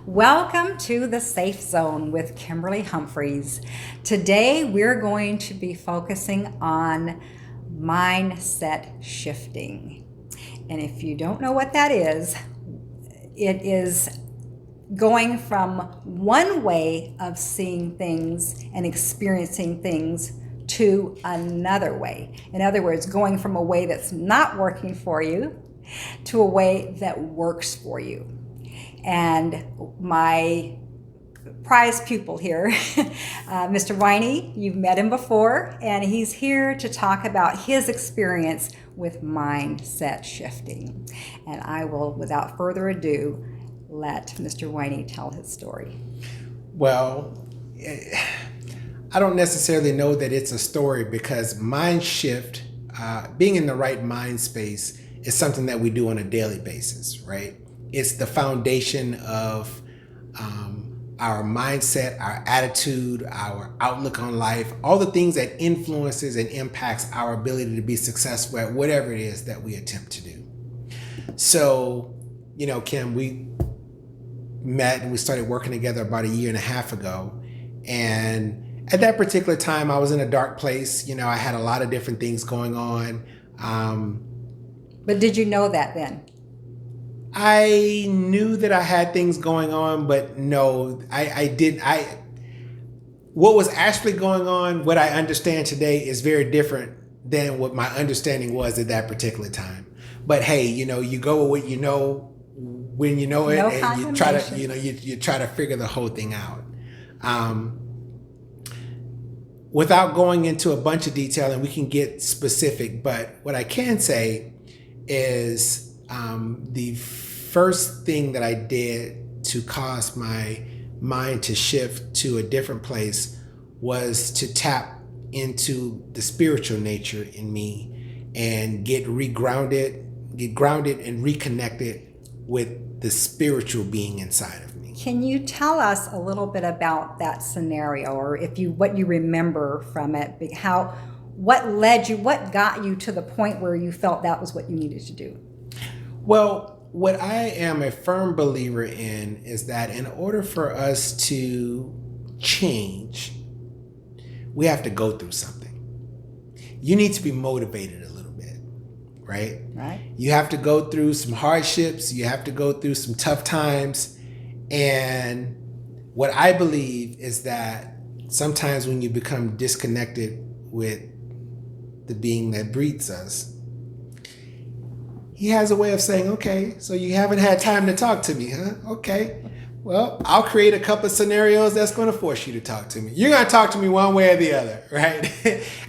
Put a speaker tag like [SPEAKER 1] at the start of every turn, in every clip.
[SPEAKER 1] Welcome to the Safe Zone with Kimberly Humphreys. Today we're going to be focusing on mindset shifting. And if you don't know what that is, it is going from one way of seeing things and experiencing things to another way. In other words, going from a way that's not working for you to a way that works for you. And my prize pupil here, Mr. Winey, you've met him before, and he's here to talk about his experience with mindset shifting. And I will, without further ado, let Mr. Winey tell his story.
[SPEAKER 2] Well, I don't necessarily know that it's a story because mind shift, being in the right mind space, is something that we do on a daily basis, right? It's the foundation of our mindset, our attitude, our outlook on life, all the things that influences and impacts our ability to be successful at whatever it is that we attempt to do. So, Kim, we met and we started working together about 1.5 years ago. And at that particular time, I was in a dark place. I had a lot of different things going on.
[SPEAKER 1] But did you know that then?
[SPEAKER 2] I knew that I had things going on, but no, I didn't. What was actually going on, what I understand today, is very different than what my understanding was at that particular time. But hey, you go with what you know when you know it,
[SPEAKER 1] No
[SPEAKER 2] and you try to, you try to figure the whole thing out. Without going into a bunch of detail, and we can get specific, but what I can say is the first thing that I did to cause my mind to shift to a different place was to tap into the spiritual nature in me and get grounded and reconnected with the spiritual being inside of me.
[SPEAKER 1] Can you tell us a little bit about that scenario, or what you remember from it? What got you to the point where you felt that was what you needed to do?
[SPEAKER 2] Well, what I am a firm believer in is that in order for us to change, we have to go through something. You need to be motivated a little bit, right?
[SPEAKER 1] Right.
[SPEAKER 2] You have to go through some hardships. You have to go through some tough times. And what I believe is that sometimes when you become disconnected with the being that breathes us, he has a way of saying, okay, so you haven't had time to talk to me, huh? Okay, well, I'll create a couple of scenarios that's going to force you to talk to me. You're going to talk to me one way or the other, right?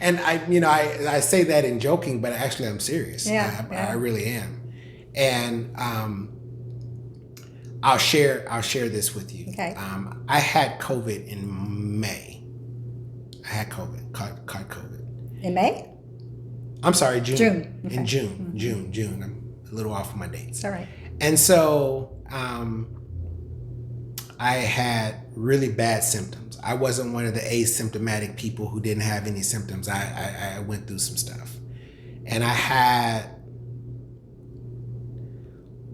[SPEAKER 2] And I say that in joking, but actually I'm serious.
[SPEAKER 1] Yeah.
[SPEAKER 2] I really am. And I'll share this with you.
[SPEAKER 1] Okay.
[SPEAKER 2] I had COVID in May. I had COVID, caught COVID.
[SPEAKER 1] In May?
[SPEAKER 2] I'm sorry, June.
[SPEAKER 1] June. Okay.
[SPEAKER 2] In June. I'm a little off of my dates.
[SPEAKER 1] It's all right.
[SPEAKER 2] And so I had really bad symptoms. I wasn't one of the asymptomatic people who didn't have any symptoms. I went through some stuff. And I had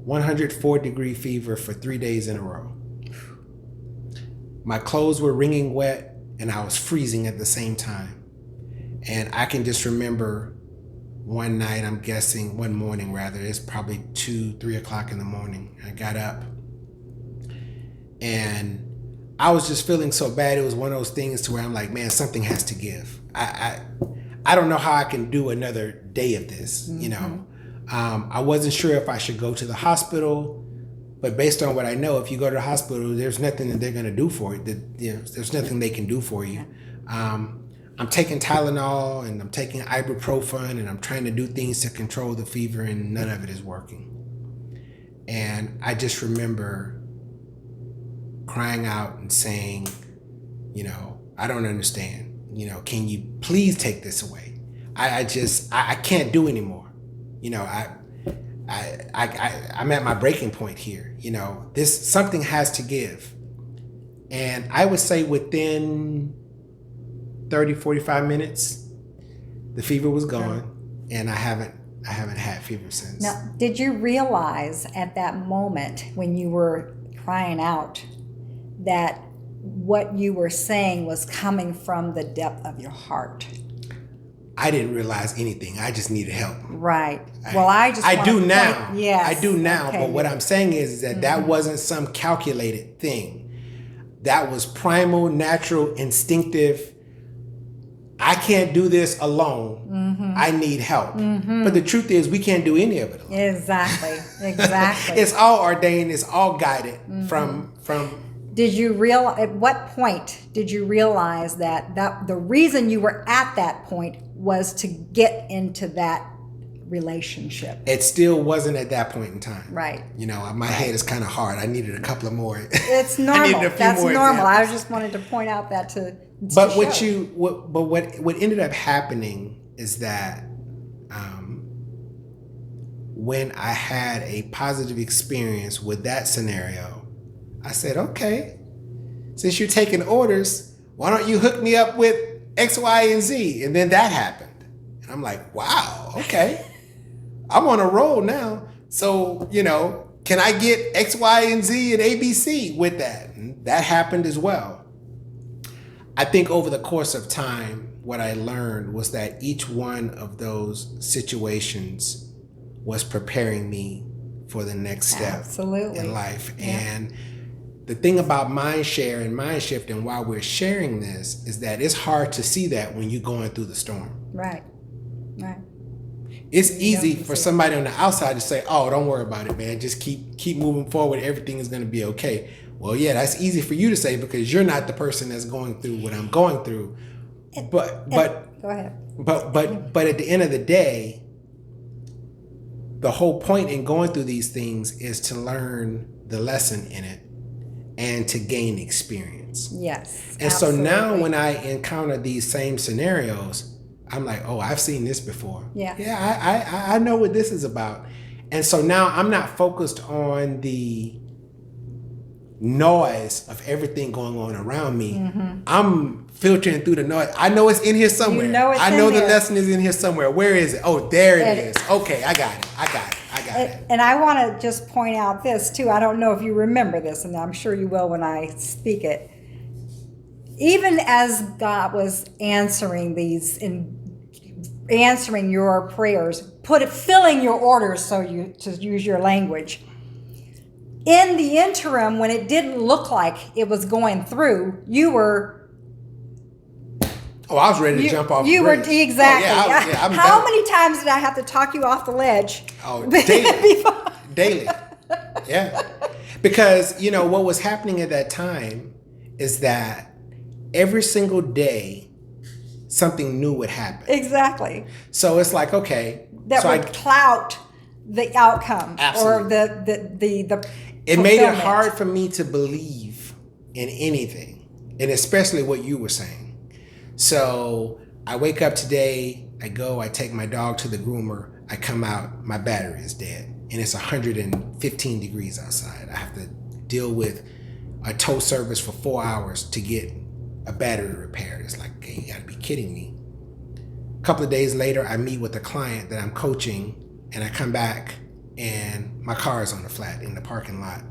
[SPEAKER 2] 104-degree fever for 3 days in a row. My clothes were wringing wet and I was freezing at the same time. And I can just remember one morning, it's probably 2-3 o'clock in the morning. I got up and I was just feeling so bad. It was one of those things to where I'm like, man, something has to give. I don't know how I can do another day of this, I wasn't sure if I should go to the hospital, but based on what I know, if you go to the hospital, there's nothing that they're going to do for it. There's nothing they can do for you. I'm taking Tylenol and I'm taking ibuprofen and I'm trying to do things to control the fever, and none of it is working. And I just remember crying out and saying, I don't understand. Can you please take this away? I can't do anymore. I'm at my breaking point here. Something has to give. And I would say within 30-45 minutes, the fever was gone, and I haven't had fever since.
[SPEAKER 1] Now, did you realize at that moment when you were crying out that what you were saying was coming from the depth of your heart.
[SPEAKER 2] I didn't realize anything. I just needed help.
[SPEAKER 1] Right. Well, I
[SPEAKER 2] do now.
[SPEAKER 1] Yes.
[SPEAKER 2] I do now.
[SPEAKER 1] Okay.
[SPEAKER 2] But what I'm saying is that that wasn't some calculated thing. That was primal, natural, instinctive. I can't do this alone. I need help. But the truth is, we can't do any of it alone.
[SPEAKER 1] Exactly.
[SPEAKER 2] It's all ordained. It's all guided from.
[SPEAKER 1] Did you at what point did you realize that the reason you were at that point was to get into that relationship?
[SPEAKER 2] It still wasn't at that point in time.
[SPEAKER 1] Right.
[SPEAKER 2] My head is kind of hard. I needed a couple of more.
[SPEAKER 1] It's normal.
[SPEAKER 2] I needed a few
[SPEAKER 1] That's
[SPEAKER 2] more
[SPEAKER 1] normal.
[SPEAKER 2] examples.
[SPEAKER 1] I just wanted to point out that to
[SPEAKER 2] But
[SPEAKER 1] show.
[SPEAKER 2] what ended up happening is that when I had a positive experience with that scenario, I said, okay, since you're taking orders, why don't you hook me up with X, Y, and Z? And then that happened. And I'm like, wow, okay. I'm on a roll now. So, can I get X, Y, and Z and ABC with that? And that happened as well. I think over the course of time, what I learned was that each one of those situations was preparing me for the next step in life. Yeah. And the thing about mind share and mind shift and why we're sharing this is that it's hard to see that when you're going through the storm.
[SPEAKER 1] Right.
[SPEAKER 2] It's easy for somebody on the outside to say, oh, don't worry about it, man. Just keep moving forward. Everything is going to be okay. Well, yeah, that's easy for you to say because you're not the person that's going through what I'm going through. But
[SPEAKER 1] go ahead.
[SPEAKER 2] But at the end of the day, the whole point in going through these things is to learn the lesson in it and to gain experience.
[SPEAKER 1] Yes.
[SPEAKER 2] And absolutely. So now when I encounter these same scenarios, I'm like, oh, I've seen this before.
[SPEAKER 1] Yeah.
[SPEAKER 2] Yeah, I know what this is about. And so now I'm not focused on the noise of everything going on around me. I'm filtering through the noise. I know it's in here somewhere. I know the lesson is in here somewhere. Where is it? Oh, there it is. Okay, I got it.
[SPEAKER 1] And I want to just point out this too. I don't know if you remember this, and I'm sure you will when I speak it. Even as God was answering these and answering your prayers, filling your orders, to use your language. In the interim, when it didn't look like it was going through, you were.
[SPEAKER 2] Oh, I was ready to jump off.
[SPEAKER 1] You were exactly.
[SPEAKER 2] Oh,
[SPEAKER 1] How many times did I have to talk you off the ledge?
[SPEAKER 2] Oh, daily. Daily. Yeah. Because, what was happening at that time is that every single day, something new would happen.
[SPEAKER 1] Exactly.
[SPEAKER 2] So it's like, okay.
[SPEAKER 1] That would clout the outcome.
[SPEAKER 2] Absolutely.
[SPEAKER 1] Or the
[SPEAKER 2] it made it hard for me to believe in anything, and especially what you were saying. So I wake up today, I take my dog to the groomer, I come out, my battery is dead, and it's 115 degrees outside. I have to deal with a tow service for 4 hours to get a battery repaired. It's like, okay, you gotta be kidding me. A couple of days later, I meet with a client that I'm coaching, and I come back and my car is on the flat in the parking lot.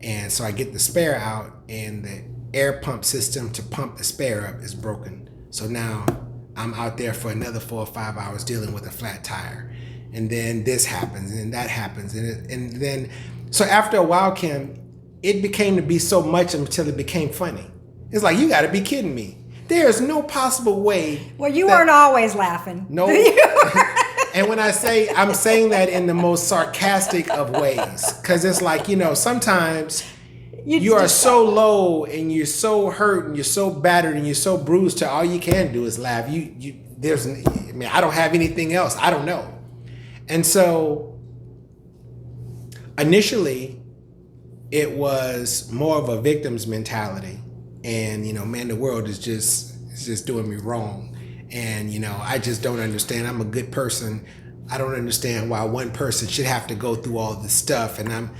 [SPEAKER 2] And so I get the spare out, and the air pump system to pump the spare up is broken. So now I'm out there for another 4 or 5 hours dealing with a flat tire. And then this happens, and then that happens. And then, so after a while, Kim, it became to be so much until it became funny. It's like, you gotta be kidding me. There's no possible way.
[SPEAKER 1] Well, you weren't always laughing.
[SPEAKER 2] No. And when I say, I'm saying that in the most sarcastic of ways, because it's like, sometimes you are so low and you're so hurt and you're so battered and you're so bruised to all you can do is laugh. I don't have anything else. I don't know. And so initially it was more of a victim's mentality, and, man, the world is just doing me wrong. And, I just don't understand. I'm a good person. I don't understand why one person should have to go through all this stuff. And I'm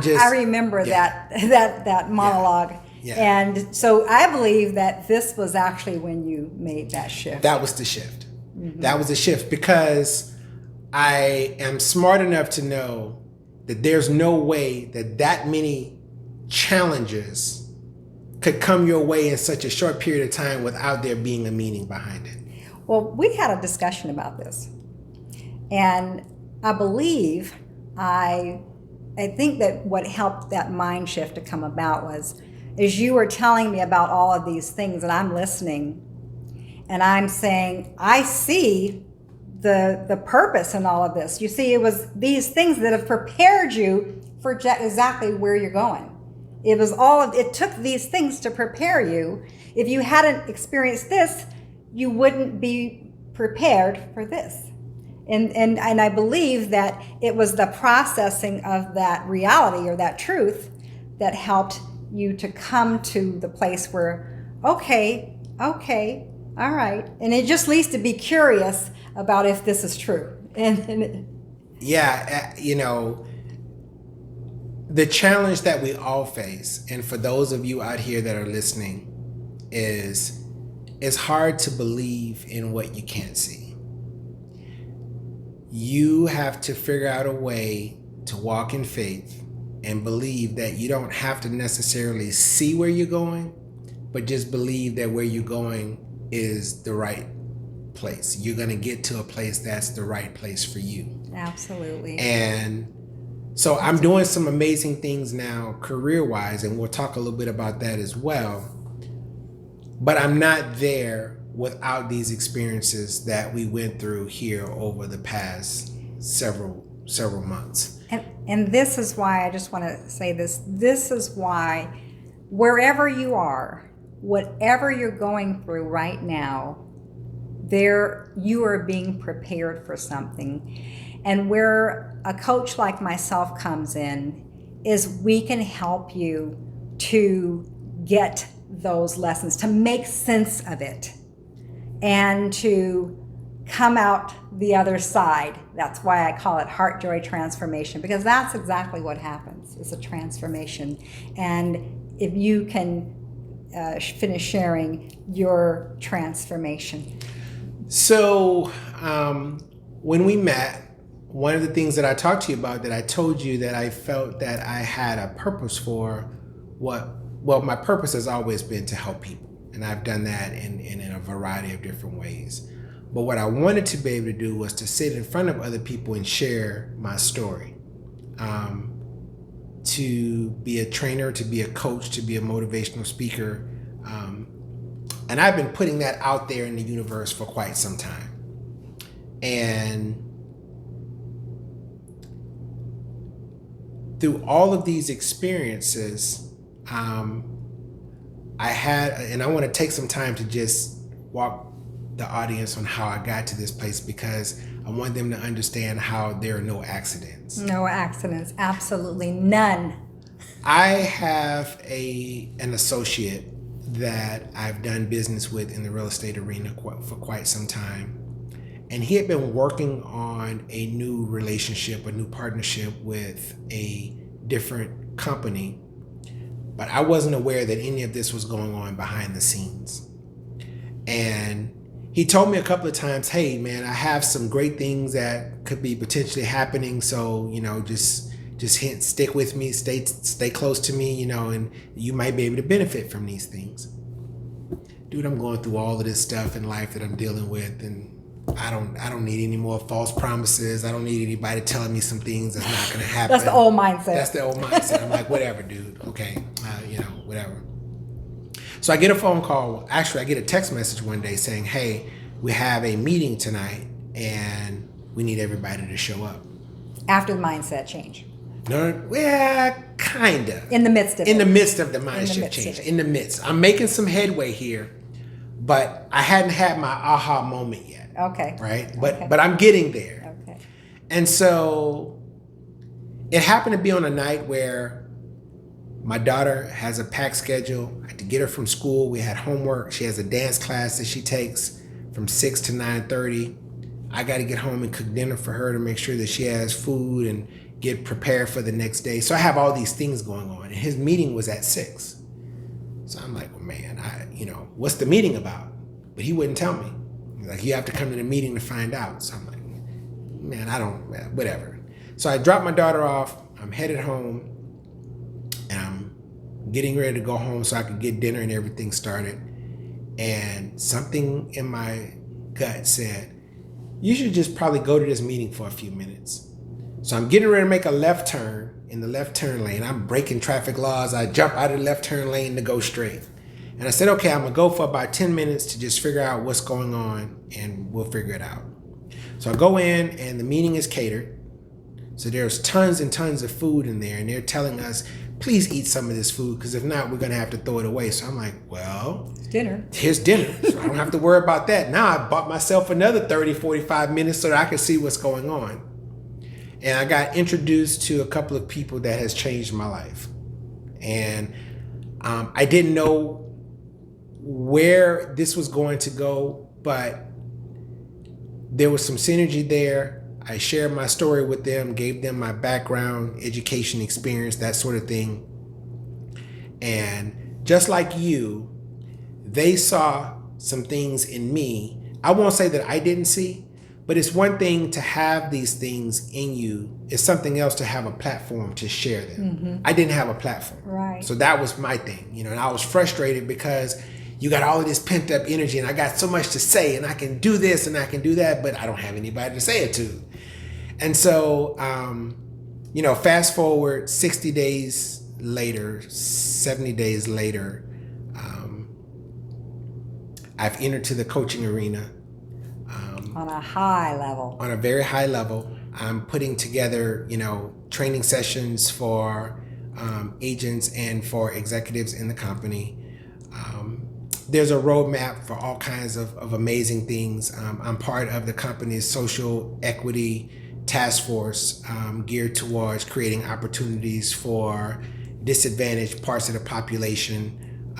[SPEAKER 2] just. I
[SPEAKER 1] remember that monologue.
[SPEAKER 2] Yeah.
[SPEAKER 1] And so I believe that this was actually when you made that shift.
[SPEAKER 2] That was the shift. Mm-hmm. That was the shift, because I am smart enough to know that there's no way that many challenges could come your way in such a short period of time without there being a meaning behind it?
[SPEAKER 1] Well, we had a discussion about this, and I believe I think that what helped that mind shift to come about was, as you were telling me about all of these things, and I'm listening, and I'm saying, I see the purpose in all of this. You see, it was these things that have prepared you for exactly where you're going. It took these things to prepare you. If you hadn't experienced this, you wouldn't be prepared for this. And I believe that it was the processing of that reality or that truth that helped you to come to the place where, okay, all right. And it just leads to be curious about if this is true.
[SPEAKER 2] Yeah, the challenge that we all face, and for those of you out here that are listening, is it's hard to believe in what you can't see. You have to figure out a way to walk in faith and believe that you don't have to necessarily see where you're going, but just believe that where you're going is the right place. You're going to get to a place that's the right place for you.
[SPEAKER 1] Absolutely.
[SPEAKER 2] And so I'm doing some amazing things now career-wise, and we'll talk a little bit about that as well. But I'm not there without these experiences that we went through here over the past several months.
[SPEAKER 1] And this is why I just want to say this. This is why wherever you are, whatever you're going through right now, you are being prepared for something. And where a coach like myself comes in is we can help you to get those lessons, to make sense of it, and to come out the other side. That's why I call it heart joy transformation, because that's exactly what happens. It's a transformation. And if you can finish sharing your transformation.
[SPEAKER 2] So when we met, one of the things that I talked to you about, that I told you that I felt that I had a purpose for, my purpose has always been to help people. And I've done that in a variety of different ways. But what I wanted to be able to do was to sit in front of other people and share my story. To be a trainer, to be a coach, to be a motivational speaker. And I've been putting that out there in the universe for quite some time. And through all of these experiences, I had, and I want to take some time to just walk the audience on how I got to this place, because I want them to understand how there are no accidents.
[SPEAKER 1] No accidents, absolutely none.
[SPEAKER 2] I have an associate that I've done business with in the real estate arena for quite some time. And he had been working on a new relationship, a new partnership with a different company. But I wasn't aware that any of this was going on behind the scenes. And he told me a couple of times, hey man, I have some great things that could be potentially happening. So, just stick with me, stay close to me, and you might be able to benefit from these things. Dude, I'm going through all of this stuff in life that I'm dealing with, and I don't need any more false promises. I don't need anybody telling me some things that's not going to happen.
[SPEAKER 1] That's the old mindset.
[SPEAKER 2] That's the old mindset. I'm like, whatever, dude. Okay, whatever. So I get a phone call. Actually, I get a text message one day saying, hey, we have a meeting tonight, and we need everybody to show up.
[SPEAKER 1] After the mindset change.
[SPEAKER 2] No, yeah, kind of.
[SPEAKER 1] In the midst of it.
[SPEAKER 2] In the midst of the mindset change. In the midst. I'm making some headway here, but I hadn't had my aha moment yet.
[SPEAKER 1] Okay.
[SPEAKER 2] Right? But I'm getting there.
[SPEAKER 1] Okay.
[SPEAKER 2] And so it happened to be on a night where my daughter has a packed schedule. I had to get her from school. We had homework. She has a dance class that she takes from 6 to 9:30. I got to get home and cook dinner for her to make sure that she has food and get prepared for the next day. So I have all these things going on. And his meeting was at 6. So I'm like, well, man, what's the meeting about? But he wouldn't tell me. He's like, you have to come to the meeting to find out. So I'm like, man, whatever. So I dropped my daughter off. I'm headed home. And I'm getting ready to go home so I could get dinner and everything started. And something in my gut said, you should just probably go to this meeting for a few minutes. So I'm getting ready to make a left turn in the left turn lane. I'm breaking traffic laws. I jump out of the left turn lane to go straight. And I said, okay, I'm gonna go for about 10 minutes to just figure out what's going on, and we'll figure it out. So I go in, and the meeting is catered. So there's tons and tons of food in there, and they're telling us, please eat some of this food, because if not, we're gonna have to throw it away. So I'm like, well,
[SPEAKER 1] it's dinner.
[SPEAKER 2] Here's dinner. So I don't have to worry about that. Now I bought myself another 30, 45 minutes so that I can see what's going on. And I got introduced to a couple of people that has changed my life. And I didn't know where this was going to go, but there was some synergy there. I shared my story with them, gave them my background, education, experience, that sort of thing. And just like you, they saw some things in me. I won't say that I didn't see, but it's one thing to have these things in you. It's something else to have a platform to share them. Mm-hmm. I didn't have a platform.
[SPEAKER 1] Right.
[SPEAKER 2] So that was my thing, and I was frustrated because you got all of this pent up energy and I got so much to say and I can do this and I can do that, but I don't have anybody to say it to. And so, fast forward 60 days later, 70 days later, I've entered to the coaching arena.
[SPEAKER 1] On a high level.
[SPEAKER 2] On a very high level. I'm putting together, training sessions for agents and for executives in the company. There's a roadmap for all kinds of amazing things. I'm part of the company's social equity task force geared towards creating opportunities for disadvantaged parts of the population.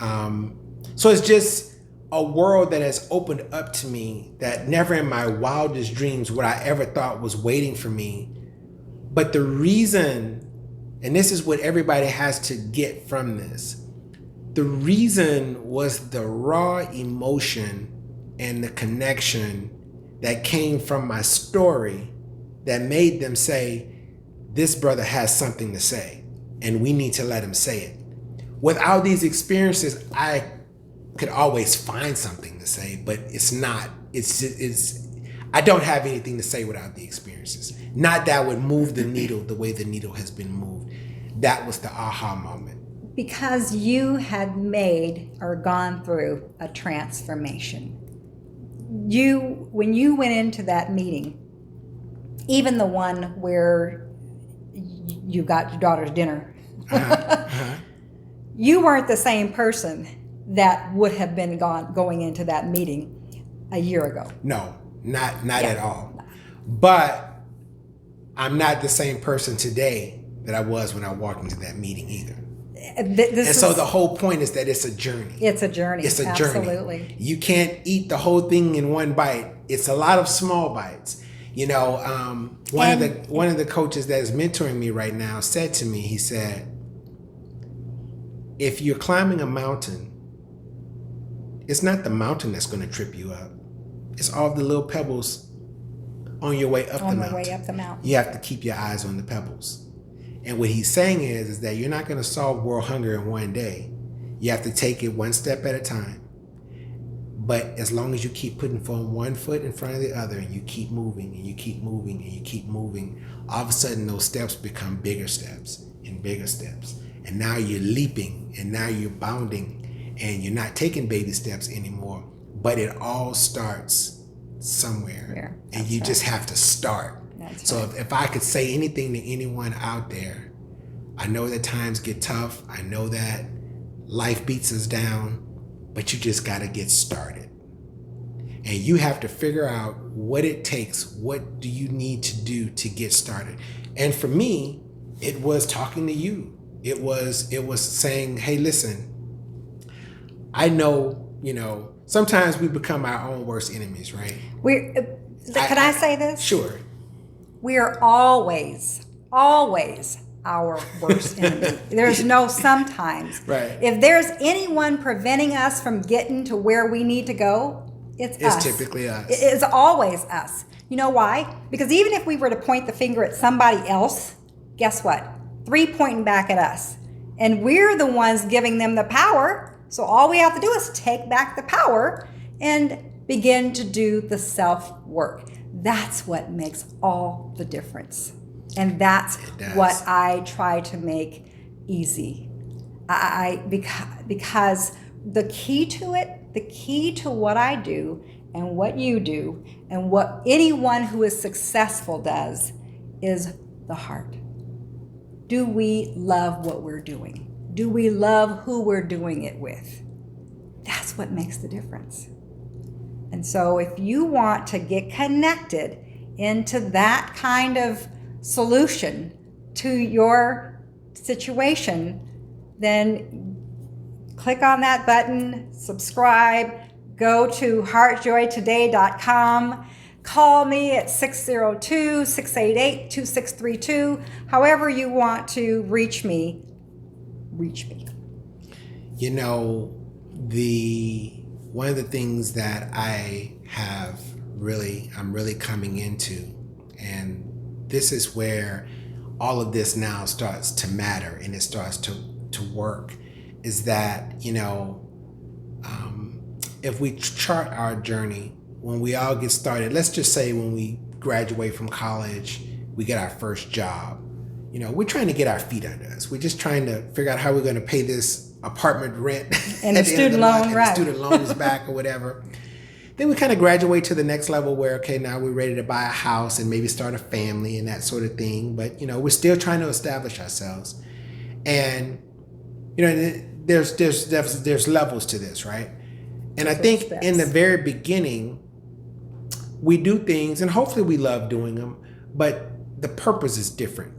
[SPEAKER 2] So it's just a world that has opened up to me that never in my wildest dreams would I ever thought was waiting for me. But the reason, and this is what everybody has to get from this, the reason was the raw emotion and the connection that came from my story that made them say, this brother has something to say and we need to let him say it. Without these experiences, I could always find something to say, but I don't have anything to say without the experiences. Not that would move the needle the way the needle has been moved. That was the aha moment.
[SPEAKER 1] Because you had made or gone through a transformation. When you went into that meeting, even the one where you got your daughter's dinner, you weren't the same person that would have been going into that meeting a year ago.
[SPEAKER 2] No, not at all. But I'm not the same person today that I was when I walked into that meeting either. So the whole point is that it's a journey.
[SPEAKER 1] It's a journey.
[SPEAKER 2] It's a
[SPEAKER 1] Absolutely.
[SPEAKER 2] journey. You can't eat the whole thing in one bite. It's a lot of small bites. One of the coaches that is mentoring me right now said to me, he said, if you're climbing a mountain, it's not the mountain that's going to trip you up. It's all the little pebbles on your way up the mountain.
[SPEAKER 1] On the way up the mountain.
[SPEAKER 2] You have to keep your eyes on the pebbles. And what he's saying is that you're not going to solve world hunger in one day. You have to take it one step at a time. But as long as you keep putting one foot in front of the other and you keep moving and you keep moving and you keep moving, all of a sudden those steps become bigger steps and bigger steps. And now you're leaping and now you're bounding and you're not taking baby steps anymore, but it all starts somewhere. And you just have to start. So if I could say anything to anyone out there, I know that times get tough. I know that life beats us down, but you just got to get started. And you have to figure out what it takes. What do you need to do to get started? And for me, it was talking to you. It was saying, hey, listen, I know, sometimes we become our own worst enemies, right?
[SPEAKER 1] Can I say this?
[SPEAKER 2] Sure.
[SPEAKER 1] We are always our worst enemy. There's no sometimes.
[SPEAKER 2] Right.
[SPEAKER 1] If there's anyone preventing us from getting to where we need to go, it's us.
[SPEAKER 2] It's typically us.
[SPEAKER 1] It's always us. You know why? Because even if we were to point the finger at somebody else, guess what? 3 pointing back at us. And we're the ones giving them the power. So all we have to do is take back the power and begin to do the self-work. That's what makes all the difference. And that's what I try to make easy. Because the key to it, the key to what I do and what you do and what anyone who is successful does is the heart. Do we love what we're doing? Do we love who we're doing it with? That's what makes the difference. And so if you want to get connected into that kind of solution to your situation, then click on that button, subscribe, go to heartjoytoday.com. Call me at 602-688-2632. However you want to reach me, reach me.
[SPEAKER 2] You know, one of the things that I'm really coming into, and this is where all of this now starts to matter and it starts to work, is that, if we chart our journey, when we all get started, let's just say when we graduate from college, we get our first job. We're trying to get our feet under us. We're just trying to figure out how we're going to pay this apartment rent
[SPEAKER 1] and the student loan, right?
[SPEAKER 2] The student loans back or whatever. Then we kind of graduate to the next level where, okay, now we're ready to buy a house and maybe start a family and that sort of thing. But, we're still trying to establish ourselves. And, there's levels to this, right? And I think in the very beginning, we do things, and hopefully we love doing them, but the purpose is different.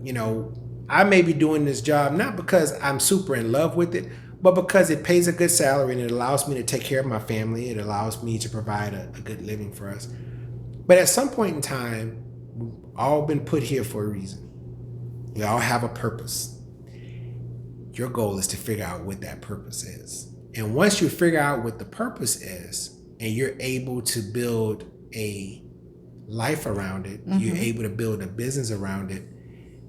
[SPEAKER 2] I may be doing this job not because I'm super in love with it, but because it pays a good salary and it allows me to take care of my family. It allows me to provide a good living for us. But at some point in time, we've all been put here for a reason. We all have a purpose. Your goal is to figure out what that purpose is. And once you figure out what the purpose is, and you're able to build a life around it, you're able to build a business around it,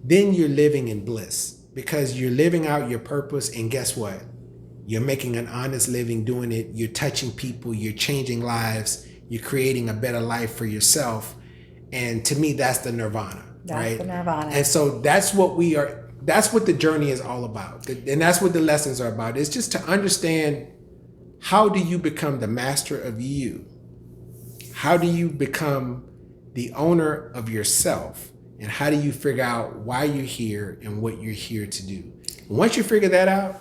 [SPEAKER 2] then you're living in bliss because you're living out your purpose. And guess what? You're making an honest living doing it. You're touching people. You're changing lives. You're creating a better life for yourself. And to me, that's the nirvana, right?
[SPEAKER 1] That's the nirvana.
[SPEAKER 2] And so that's what we are. That's what the journey is all about. And that's what the lessons are about. It's just to understand, how do you become the master of you? How do you become the owner of yourself? And how do you figure out why you're here and what you're here to do? And once you figure that out,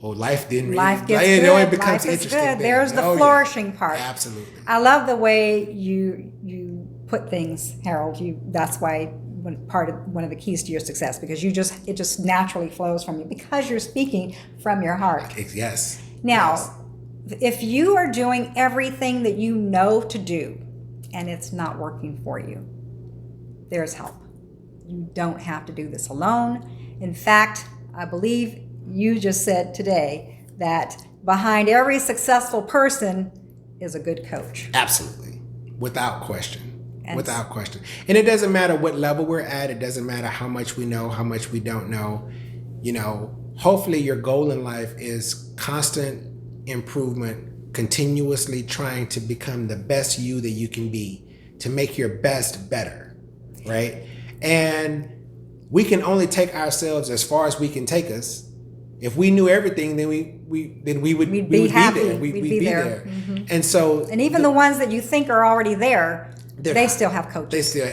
[SPEAKER 2] life gets good. It becomes interesting.
[SPEAKER 1] Good. There's the flourishing part.
[SPEAKER 2] Absolutely.
[SPEAKER 1] I love the way you put things, Harold. That's why one of the keys to your success, because it just naturally flows from you because you're speaking from your heart.
[SPEAKER 2] Yes.
[SPEAKER 1] Now, if you are doing everything that you know to do and it's not working for you, there's help. You don't have to do this alone. In fact, I believe you just said today that behind every successful person is a good coach.
[SPEAKER 2] Absolutely. Without question. Without question. And it doesn't matter what level we're at. It doesn't matter how much we know, how much we don't know. Hopefully your goal in life is constant improvement, continuously trying to become the best you that you can be, to make your best better, right? And we can only take ourselves as far as we can take us. If we knew everything, then we would be happy. We'd be there. Mm-hmm. And
[SPEAKER 1] even the ones that you think are already there, they still have coaches.
[SPEAKER 2] They still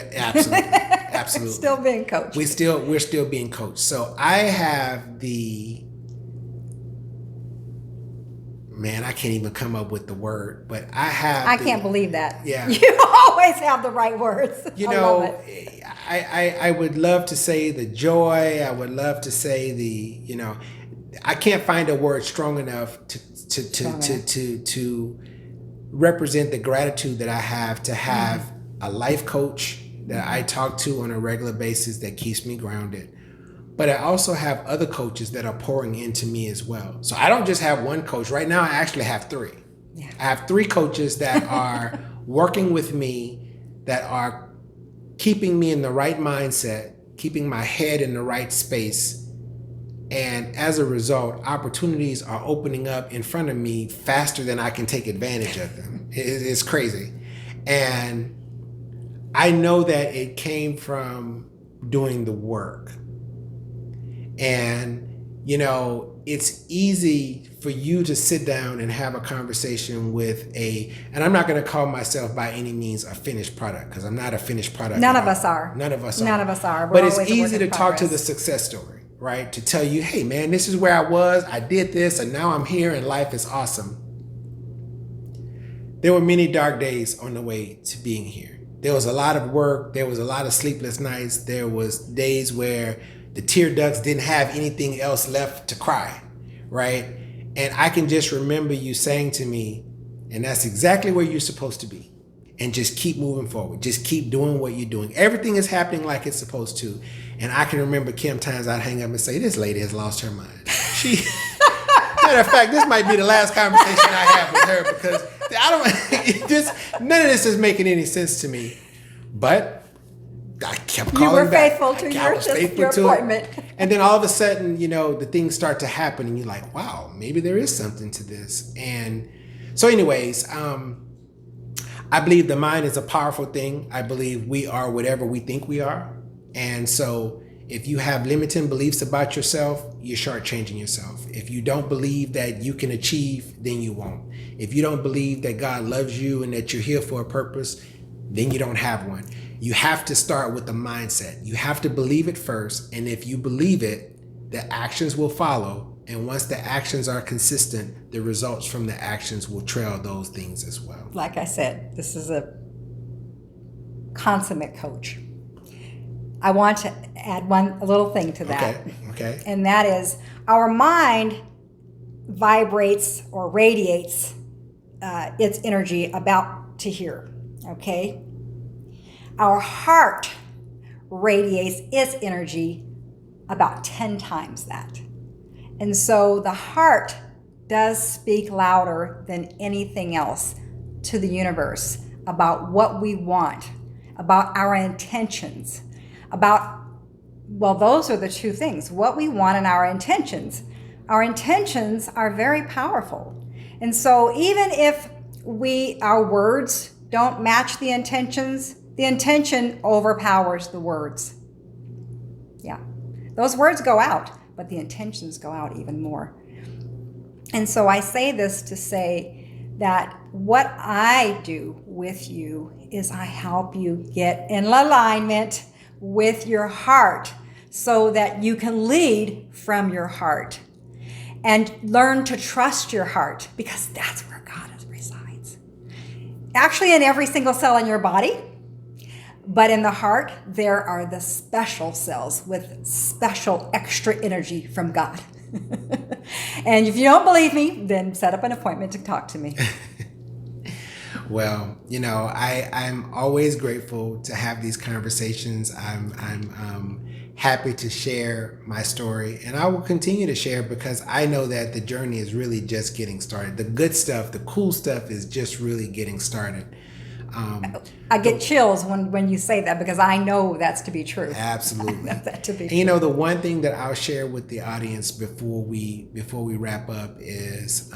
[SPEAKER 2] absolutely
[SPEAKER 1] still being coached.
[SPEAKER 2] We're still being coached. So I have I can't even come up with the word, but I
[SPEAKER 1] can't believe that.
[SPEAKER 2] Yeah.
[SPEAKER 1] You always have the right words. I love it.
[SPEAKER 2] I would love to say the joy. I would love to say I can't find a word strong enough to represent the gratitude that I have to have a life coach that I talk to on a regular basis that keeps me grounded. But I also have other coaches that are pouring into me as well. So I don't just have one coach. Right now, I actually have three. Yeah. I have three coaches that are working with me, that are keeping me in the right mindset, keeping my head in the right space, And as a result, opportunities are opening up in front of me faster than I can take advantage of them. It's crazy. And I know that it came from doing the work. And, you know, it's easy for you to sit down and have a conversation with and I'm not going to call myself by any means a finished product, because I'm not a finished product.
[SPEAKER 1] None of us are.
[SPEAKER 2] None of us
[SPEAKER 1] are.
[SPEAKER 2] But it's easy to talk to the success story, right? To tell you, hey man, this is where I was, I did this, and now I'm here and life is awesome. There were many dark days on the way to being here. There was a lot of work. There was a lot of sleepless nights. There was days where the tear ducts didn't have anything else left to cry, right? And I can just remember you saying to me, and that's exactly where you're supposed to be. And just keep moving forward. Just keep doing what you're doing. Everything is happening like it's supposed to. And I can remember, Kim, times I'd hang up and say, this lady has lost her mind. Matter of fact, this might be the last conversation I have with her, because none of this is making any sense to me. But I kept calling back.
[SPEAKER 1] You were faithful to your appointment.
[SPEAKER 2] And then all of a sudden, you know, the things start to happen and you're like, wow, maybe there is something to this. And so anyways, I believe the mind is a powerful thing. I believe we are whatever we think we are. And so if you have limiting beliefs about yourself, you're shortchanging yourself. If you don't believe that you can achieve, then you won't. If you don't believe that God loves you and that you're here for a purpose, then you don't have one. You have to start with the mindset. You have to believe it first. And if you believe it, the actions will follow. And once the actions are consistent, the results from the actions will trail those things as well.
[SPEAKER 1] Like I said, this is a consummate coach. I want to add a little thing to that.
[SPEAKER 2] Okay.
[SPEAKER 1] And that is, our mind vibrates or radiates its energy about to here. Okay? Our heart radiates its energy about 10 times that. And so the heart does speak louder than anything else to the universe about what we want, about our intentions, those are the two things, what we want and our intentions. Our intentions are very powerful. And so even if our words don't match the intention overpowers the words. Yeah. Those words go out, but the intentions go out even more. And so I say this to say that what I do with you is I help you get in alignment with your heart so that you can lead from your heart and learn to trust your heart, because that's where God resides. Actually, in every single cell in your body, but in the heart, there are the special cells with special extra energy from God. And if you don't believe me, then set up an appointment to talk to me.
[SPEAKER 2] Well, you know, I'm always grateful to have these conversations. I'm happy to share my story, and I will continue to share, because I know that the journey is really just getting started. The good stuff, the cool stuff is just really getting started.
[SPEAKER 1] I get chills when you say that, because I know that's to be true.
[SPEAKER 2] Absolutely.
[SPEAKER 1] I know that to be true.
[SPEAKER 2] You know, the one thing that I'll share with the audience before we wrap up is,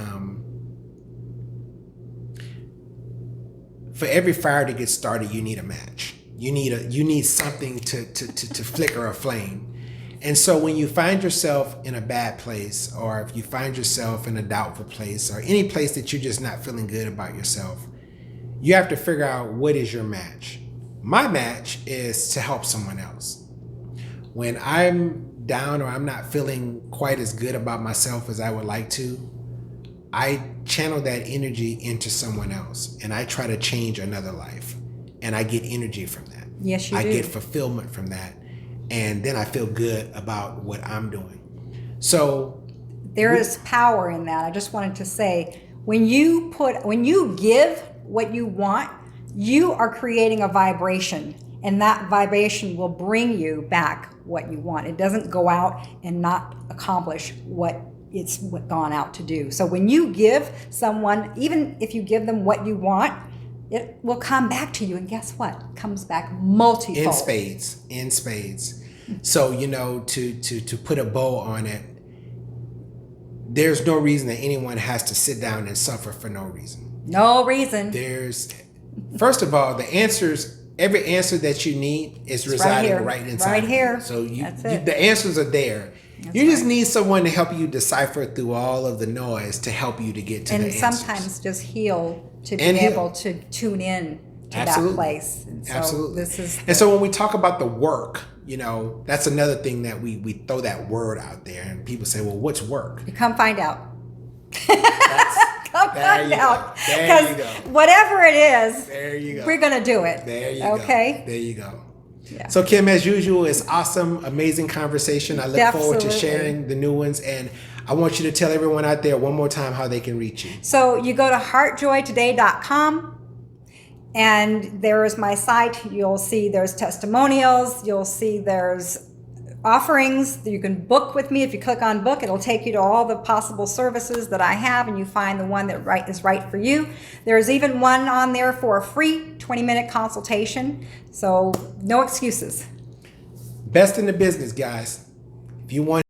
[SPEAKER 2] for every fire to get started, you need a match. You need something to flicker a flame. And so when you find yourself in a bad place, or if you find yourself in a doubtful place, or any place that you're just not feeling good about yourself, you have to figure out, what is your match? My match is to help someone else. When I'm down or I'm not feeling quite as good about myself as I would like to, I channel that energy into someone else, and I try to change another life, and I get energy from that.
[SPEAKER 1] Yes, you do.
[SPEAKER 2] I get fulfillment from that, and then I feel good about what I'm doing. So
[SPEAKER 1] there is power in that. I just wanted to say, when you give what you want, you are creating a vibration, and that vibration will bring you back what you want. It doesn't go out and not accomplish what it's gone out to do. So when you give someone, even if you give them what you want, it will come back to you. And guess what? It comes back multifold.
[SPEAKER 2] In spades. So, you know, to put a bow on it, there's no reason that anyone has to sit down and suffer for no reason.
[SPEAKER 1] No reason.
[SPEAKER 2] First of all, every answer that you need is residing right inside.
[SPEAKER 1] Right here.
[SPEAKER 2] So the answers are there. You just need someone to help you decipher through all of the noise to help you to get to the answers.
[SPEAKER 1] And sometimes just heal to be able to tune in to that place. And so
[SPEAKER 2] Absolutely. And so when we talk about the work, that's another thing that we throw that word out there, and people say, well, what's work?
[SPEAKER 1] You come find out. Come find out.
[SPEAKER 2] There you go.
[SPEAKER 1] Whatever it is,
[SPEAKER 2] there you go.
[SPEAKER 1] We're going to do it.
[SPEAKER 2] There you go.
[SPEAKER 1] Okay?
[SPEAKER 2] There you go.
[SPEAKER 1] Yeah.
[SPEAKER 2] So Kim, as usual, it's awesome, amazing conversation. I look forward to sharing the new ones, and I want you to tell everyone out there one more time how they can reach you.
[SPEAKER 1] So you go to heartjoytoday.com, and there is my site. You'll see there's testimonials. You'll see there's offerings. You can book with me. If you click on book, it'll take you to all the possible services that I have, and you find the one that is right for you. There's even one on there for a free 20-minute consultation. So no excuses.
[SPEAKER 2] Best in the business, guys. If you want